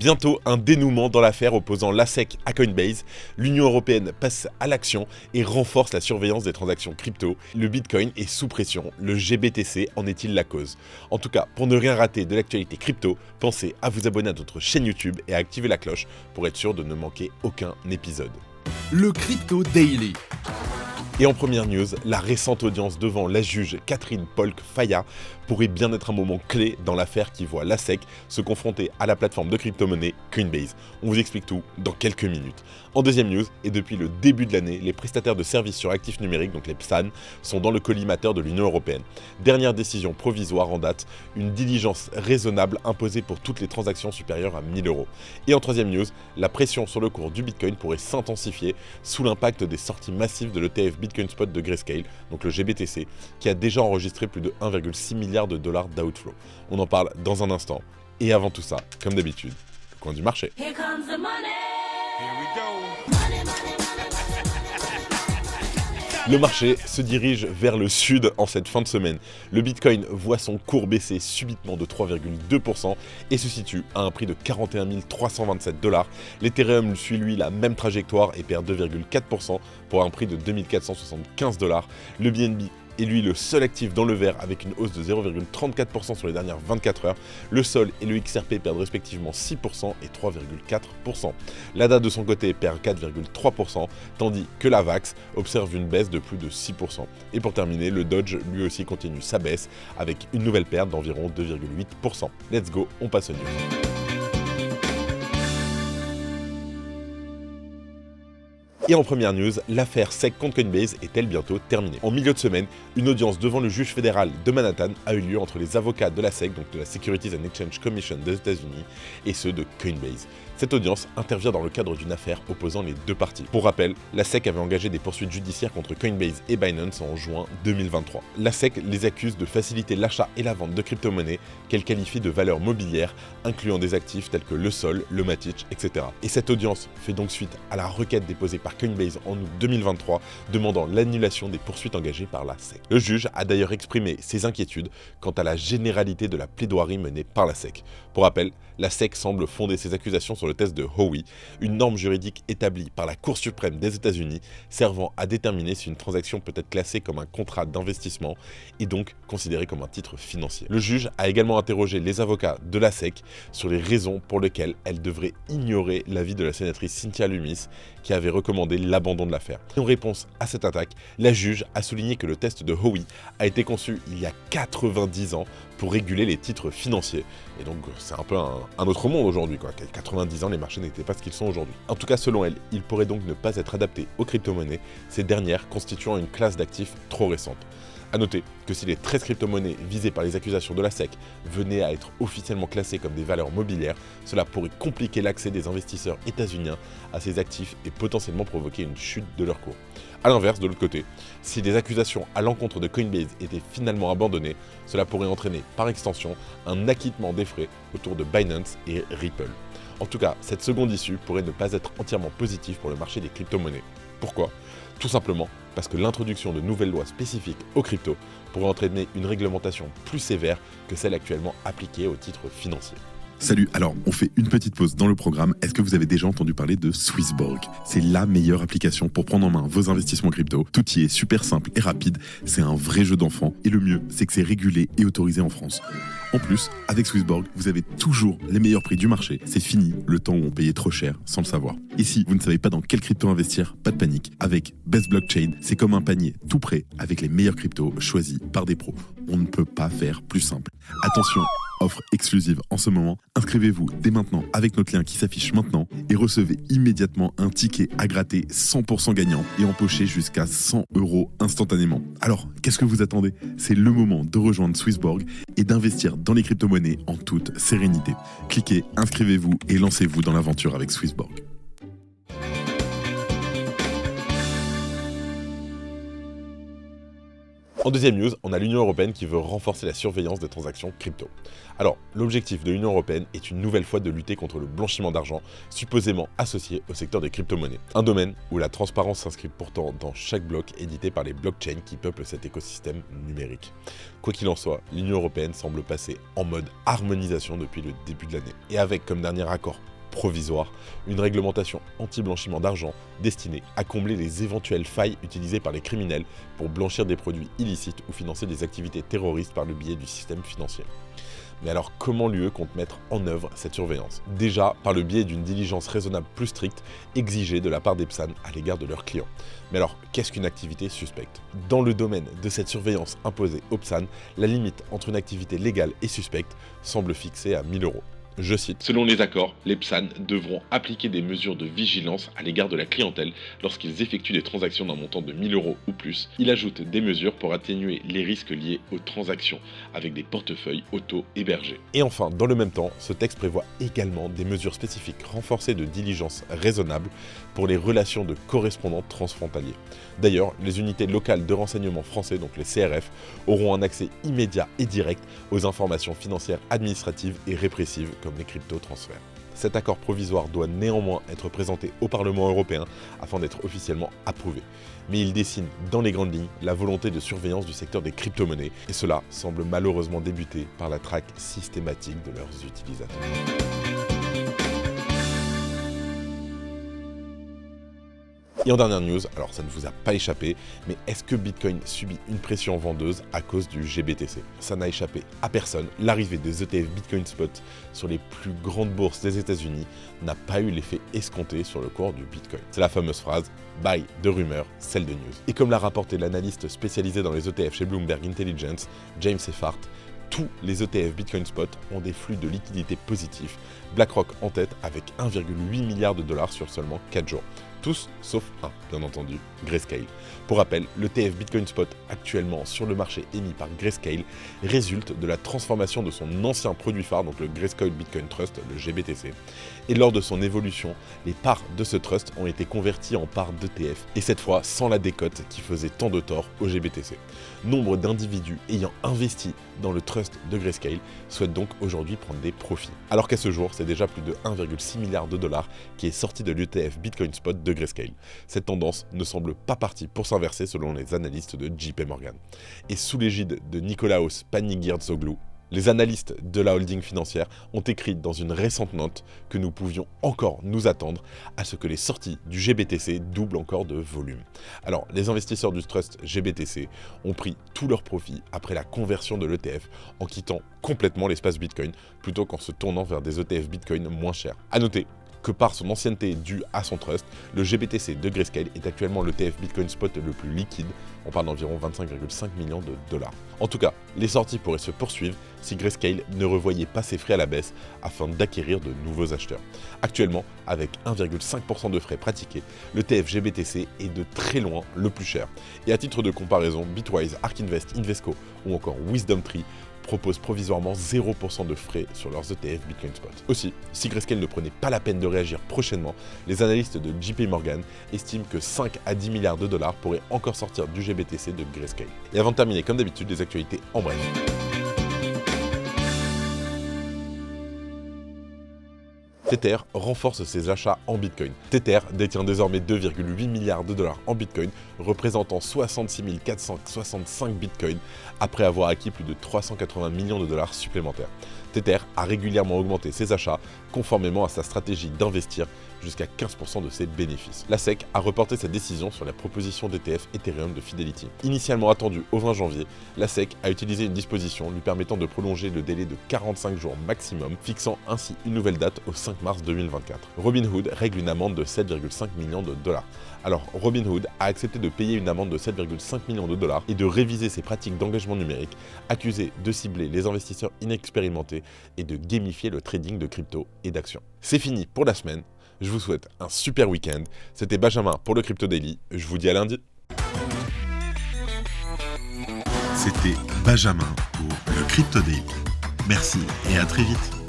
Bientôt un dénouement dans l'affaire opposant la SEC à Coinbase. L'Union européenne passe à l'action et renforce la surveillance des transactions crypto. Le Bitcoin est sous pression. Le GBTC en est-il la cause? En tout cas, pour ne rien rater de l'actualité crypto, pensez à vous abonner à notre chaîne YouTube et à activer la cloche pour être sûr de ne manquer aucun épisode. Le Crypto Daily. Et en première news, la récente audience devant la juge Catherine Polk-Faya pourrait bien être un moment clé dans l'affaire qui voit la SEC se confronter à la plateforme de crypto-monnaie Coinbase. On vous explique tout dans quelques minutes. En deuxième news, et depuis le début de l'année, les prestataires de services sur actifs numériques, donc les PSAN, sont dans le collimateur de l'Union européenne. Dernière décision provisoire en date, une diligence raisonnable imposée pour toutes les transactions supérieures à 1000 €. Et en troisième news, la pression sur le cours du Bitcoin pourrait s'intensifier sous l'impact des sorties massives de l'ETF Bitcoin Spot de Grayscale, donc le GBTC, qui a déjà enregistré plus de 1,6 milliard de dollars d'outflow. On en parle dans un instant. Et avant tout ça, comme d'habitude, le coin du marché. Here comes the money. Here we go. Le marché se dirige vers le sud en cette fin de semaine. Le Bitcoin voit son cours baisser subitement de 3,2% et se situe à un prix de 41 327 $. L'Ethereum suit lui la même trajectoire et perd 2,4% pour un prix de 2475 $. Le BNB est lui le seul actif dans le vert avec une hausse de 0,34% sur les dernières 24 heures. Le Sol et le XRP perdent respectivement 6% et 3,4%. L'ADA de son côté perd 4,3%, tandis que la VAX observe une baisse de plus de 6%. Et pour terminer, le Dodge lui aussi continue sa baisse avec une nouvelle perte d'environ 2,8%. Let's go, on passe aux news. Et en première news, l'affaire SEC contre Coinbase est-elle bientôt terminée? En milieu de semaine, une audience devant le juge fédéral de Manhattan a eu lieu entre les avocats de la SEC, donc de la Securities and Exchange Commission des États-Unis, et ceux de Coinbase. Cette audience intervient dans le cadre d'une affaire opposant les deux parties. Pour rappel, la SEC avait engagé des poursuites judiciaires contre Coinbase et Binance en juin 2023. La SEC les accuse de faciliter l'achat et la vente de crypto-monnaies qu'elle qualifie de valeurs mobilières, incluant des actifs tels que le Sol, le Matic, etc. Et cette audience fait donc suite à la requête déposée par Coinbase en août 2023, demandant l'annulation des poursuites engagées par la SEC. Le juge a d'ailleurs exprimé ses inquiétudes quant à la généralité de la plaidoirie menée par la SEC. Pour rappel, la SEC semble fonder ses accusations sur le test de Howey, une norme juridique établie par la Cour suprême des États-Unis servant à déterminer si une transaction peut être classée comme un contrat d'investissement et donc considérée comme un titre financier. Le juge a également interrogé les avocats de la SEC sur les raisons pour lesquelles elle devrait ignorer l'avis de la sénatrice Cynthia Lummis qui avait recommandé l'abandon de l'affaire. En réponse à cette attaque, la juge a souligné que le test de Howey a été conçu il y a 90 ans pour réguler les titres financiers. Et donc c'est un peu un autre monde aujourd'hui, quoi. 90 ans, les marchés n'étaient pas ce qu'ils sont aujourd'hui. En tout cas, selon elle, il pourrait donc ne pas être adapté aux crypto-monnaies, ces dernières constituant une classe d'actifs trop récente. A noter que si les 13 crypto-monnaies visées par les accusations de la SEC venaient à être officiellement classées comme des valeurs mobilières, cela pourrait compliquer l'accès des investisseurs états-uniens à ces actifs et potentiellement provoquer une chute de leur cours. A l'inverse, de l'autre côté, si des accusations à l'encontre de Coinbase étaient finalement abandonnées, cela pourrait entraîner par extension un acquittement des frais autour de Binance et Ripple. En tout cas, cette seconde issue pourrait ne pas être entièrement positive pour le marché des crypto-monnaies. Pourquoi ? Tout simplement parce que l'introduction de nouvelles lois spécifiques aux cryptos pourrait entraîner une réglementation plus sévère que celle actuellement appliquée aux titres financiers. Salut, alors on fait une petite pause dans le programme. Est-ce que vous avez déjà entendu parler de Swissborg? C'est la meilleure application pour prendre en main vos investissements crypto. Tout y est super simple et rapide, c'est un vrai jeu d'enfant. Et le mieux, c'est que c'est régulé et autorisé en France. En plus, avec Swissborg, vous avez toujours les meilleurs prix du marché. C'est fini le temps où on payait trop cher sans le savoir. Et si vous ne savez pas dans quelle crypto investir, pas de panique. Avec Best Blockchain, c'est comme un panier tout prêt avec les meilleurs cryptos choisis par des pros. On ne peut pas faire plus simple. Attention, offre exclusive en ce moment. Inscrivez-vous dès maintenant avec notre lien qui s'affiche maintenant et recevez immédiatement un ticket à gratter 100% gagnant et empocher jusqu'à 100 € instantanément. Alors, qu'est-ce que vous attendez? C'est le moment de rejoindre Swissborg et d'investir dans les crypto-monnaies en toute sérénité. Cliquez, inscrivez-vous et lancez-vous dans l'aventure avec Swissborg. En deuxième news, on a l'Union européenne qui veut renforcer la surveillance des transactions crypto. Alors, l'objectif de l'Union européenne est une nouvelle fois de lutter contre le blanchiment d'argent, supposément associé au secteur des crypto-monnaies. Un domaine où la transparence s'inscrit pourtant dans chaque bloc édité par les blockchains qui peuplent cet écosystème numérique. Quoi qu'il en soit, l'Union européenne semble passer en mode harmonisation depuis le début de l'année. Et avec comme dernier accord provisoire, une réglementation anti-blanchiment d'argent destinée à combler les éventuelles failles utilisées par les criminels pour blanchir des produits illicites ou financer des activités terroristes par le biais du système financier. Mais alors comment l'UE compte mettre en œuvre cette surveillance? Déjà par le biais d'une diligence raisonnable plus stricte exigée de la part des PSAN à l'égard de leurs clients. Mais alors qu'est-ce qu'une activité suspecte? Dans le domaine de cette surveillance imposée aux PSAN, la limite entre une activité légale et suspecte semble fixée à 1 000 €. Je cite, « Selon les accords, les PSAN devront appliquer des mesures de vigilance à l'égard de la clientèle lorsqu'ils effectuent des transactions d'un montant de 1 000 € ou plus. Il ajoute des mesures pour atténuer les risques liés aux transactions avec des portefeuilles auto-hébergés. » Et enfin, dans le même temps, ce texte prévoit également des mesures spécifiques renforcées de diligence raisonnable pour les relations de correspondants transfrontaliers. D'ailleurs, les unités locales de renseignement français, donc les CRF, auront un accès immédiat et direct aux informations financières administratives et répressives comme les crypto-transferts. Cet accord provisoire doit néanmoins être présenté au Parlement européen afin d'être officiellement approuvé. Mais il dessine dans les grandes lignes la volonté de surveillance du secteur des crypto-monnaies et cela semble malheureusement débuter par la traque systématique de leurs utilisateurs. Et en dernière news, alors ça ne vous a pas échappé, mais est-ce que Bitcoin subit une pression vendeuse à cause du GBTC? Ça n'a échappé à personne, l'arrivée des ETF Bitcoin Spot sur les plus grandes bourses des États-Unis n'a pas eu l'effet escompté sur le cours du Bitcoin. C'est la fameuse phrase « buy de rumeur, sell de news ». Et comme l'a rapporté l'analyste spécialisé dans les ETF chez Bloomberg Intelligence, James Effart, tous les ETF Bitcoin Spot ont des flux de liquidités positifs, BlackRock en tête avec 1,8 milliard $ sur seulement 4 jours. Tous sauf un, bien entendu, Grayscale. Pour rappel, l'ETF Bitcoin Spot actuellement sur le marché émis par Grayscale résulte de la transformation de son ancien produit phare, donc le Grayscale Bitcoin Trust, le GBTC. Et lors de son évolution, les parts de ce trust ont été converties en parts d'ETF, et cette fois sans la décote qui faisait tant de tort au GBTC. Nombre d'individus ayant investi dans le trust de Grayscale souhaitent donc aujourd'hui prendre des profits. Alors qu'à ce jour, c'est déjà plus de 1,6 milliard $ qui est sorti de l'ETF Bitcoin Spot de Grayscale. Cette tendance ne semble pas partie pour s'inverser selon les analystes de JP Morgan. Et sous l'égide de Nicolaos Panigirzoglu, les analystes de la holding financière ont écrit dans une récente note que nous pouvions encore nous attendre à ce que les sorties du GBTC doublent encore de volume. Alors, les investisseurs du trust GBTC ont pris tous leurs profits après la conversion de l'ETF en quittant complètement l'espace Bitcoin plutôt qu'en se tournant vers des ETF Bitcoin moins chers. À noter que par son ancienneté due à son trust, le GBTC de Grayscale est actuellement l'ETF Bitcoin Spot le plus liquide, on parle d'environ 25,5 millions $. En tout cas, les sorties pourraient se poursuivre si Grayscale ne revoyait pas ses frais à la baisse afin d'acquérir de nouveaux acheteurs. Actuellement, avec 1,5% de frais pratiqués, l'ETF GBTC est de très loin le plus cher. Et à titre de comparaison, Bitwise, ARK Invest, Invesco ou encore WisdomTree proposent provisoirement 0% de frais sur leurs ETF Bitcoin Spot. Aussi, si Grayscale ne prenait pas la peine de réagir prochainement, les analystes de JP Morgan estiment que 5 à 10 milliards $ pourraient encore sortir du GBTC de Grayscale. Et avant de terminer, comme d'habitude, les actualités en bref. Tether renforce ses achats en Bitcoin. Tether détient désormais 2,8 milliards $ en Bitcoin, représentant 66 465 Bitcoins, après avoir acquis plus de 380 millions $ supplémentaires. Tether a régulièrement augmenté ses achats, conformément à sa stratégie d'investir jusqu'à 15% de ses bénéfices. La SEC a reporté sa décision sur la proposition d'ETF Ethereum de Fidelity. Initialement attendue au 20 janvier, la SEC a utilisé une disposition lui permettant de prolonger le délai de 45 jours maximum, fixant ainsi une nouvelle date au 5 mars 2024. Robinhood règle une amende de 7,5 millions $. Alors, Robinhood a accepté de payer une amende de 7,5 millions $ et de réviser ses pratiques d'engagement numérique, accusé de cibler les investisseurs inexpérimentés et de gamifier le trading de crypto et d'actions. C'est fini pour la semaine. Je vous souhaite un super week-end. C'était Benjamin pour le Crypto Daily. Je vous dis à lundi. C'était Benjamin pour le Crypto Daily. Merci et à très vite.